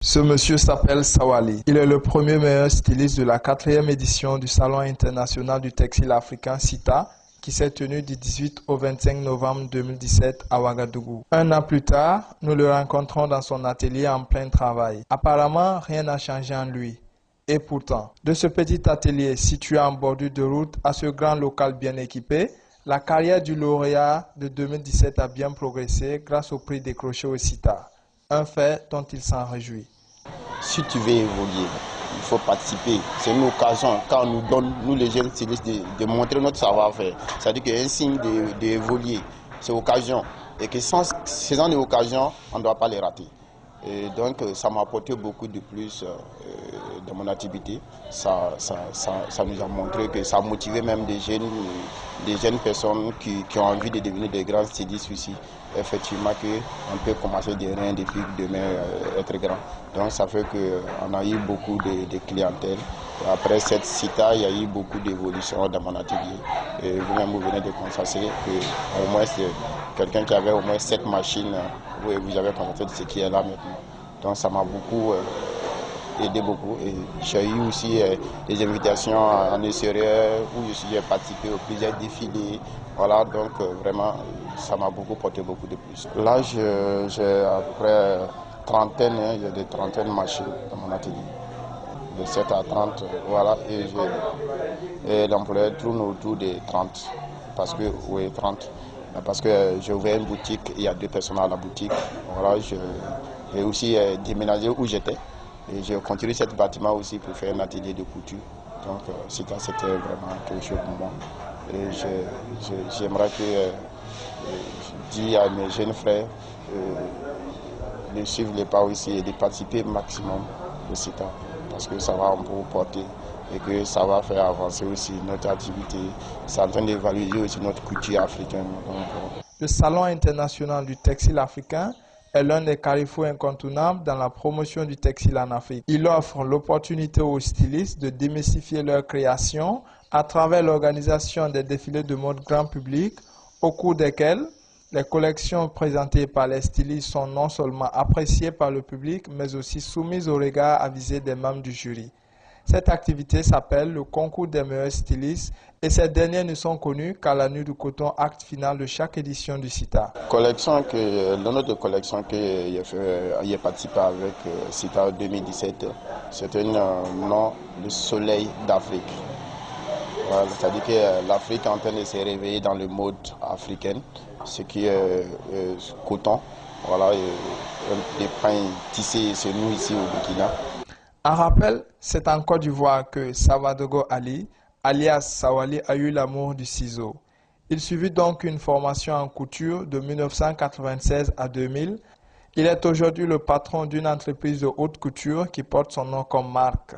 Ce monsieur s'appelle Sawali. Il est le premier meilleur styliste de la 4e édition du Salon international du textile africain (SITA) qui s'est tenu du 18 au 25 novembre 2017 à Ouagadougou. Un an plus tard, nous le rencontrons dans son atelier en plein travail. Apparemment, rien n'a changé en lui. Et pourtant, de ce petit atelier situé en bordure de route à ce grand local bien équipé, la carrière du lauréat de 2017 a bien progressé grâce au prix décroché au SITA. Un fait dont il s'en réjouit. Si tu veux évoluer, il faut participer. C'est une occasion, quand on nous donne, nous les jeunes stylistes, de montrer notre savoir-faire. C'est-à-dire qu'il y a un signe d'évoluer. C'est l'occasion. Et que sans ces genre d'occasion, on ne doit pas les rater. Et donc ça m'a apporté beaucoup de plus dans mon activité. Ça nous a montré que ça a motivé même des jeunes personnes qui ont envie de devenir des grands stylistes ici. Effectivement qu'on peut commencer de rien depuis demain être grand. Donc ça fait qu'on a eu beaucoup de clientèle. Après cette CITA, il y a eu beaucoup d'évolution dans mon atelier. Et vous-même, vous venez de constater qu'au moins c'est quelqu'un qui avait au moins 7 machines, vous avez constaté de ce qui est là maintenant. Donc ça m'a beaucoup aidé beaucoup. Et j'ai eu aussi des invitations en extérieur où j'ai participé aux plusieurs défilés. Voilà, donc vraiment, ça m'a beaucoup porté beaucoup de plus. Là, j'ai après trentaine, il y a des trentaines de machines dans mon atelier. De 7 à 30, voilà, et l'employé tourne autour des 30, parce que, oui, 30, parce que j'ai ouvert une boutique, il y a 2 personnes à la boutique, voilà, j'ai aussi déménagé où j'étais, et j'ai continué ce bâtiment aussi pour faire un atelier de couture, donc c'était vraiment quelque chose pour moi, et j'aimerais que, je dis à mes jeunes frères, de suivre les pas aussi et de participer au maximum au CITA. Parce que ça va un peu porter et que ça va faire avancer aussi notre activité. C'est en train de valoriser aussi notre culture africaine. Le Salon international du textile africain est l'un des carrefours incontournables dans la promotion du textile en Afrique. Il offre l'opportunité aux stylistes de démystifier leur création à travers l'organisation des défilés de mode grand public, au cours desquels les collections présentées par les stylistes sont non seulement appréciées par le public, mais aussi soumises au regard avisé des membres du jury. Cette activité s'appelle le concours des meilleurs stylistes et ces derniers ne sont connus qu'à la nuit du coton, acte final de chaque édition du CITA. Notre collection que j'ai participé avec CITA 2017, c'est un nom, le soleil d'Afrique. Voilà, c'est-à-dire que l'Afrique est en train de se réveiller dans le mode africain, ce qui est coton, voilà, les pains tissés, c'est nous ici au Burkina. En rappel, c'est en Côte d'Ivoire que Savadogo Ali, alias Sawali, a eu l'amour du ciseau. Il suivit donc une formation en couture de 1996 à 2000. Il est aujourd'hui le patron d'une entreprise de haute couture qui porte son nom comme marque.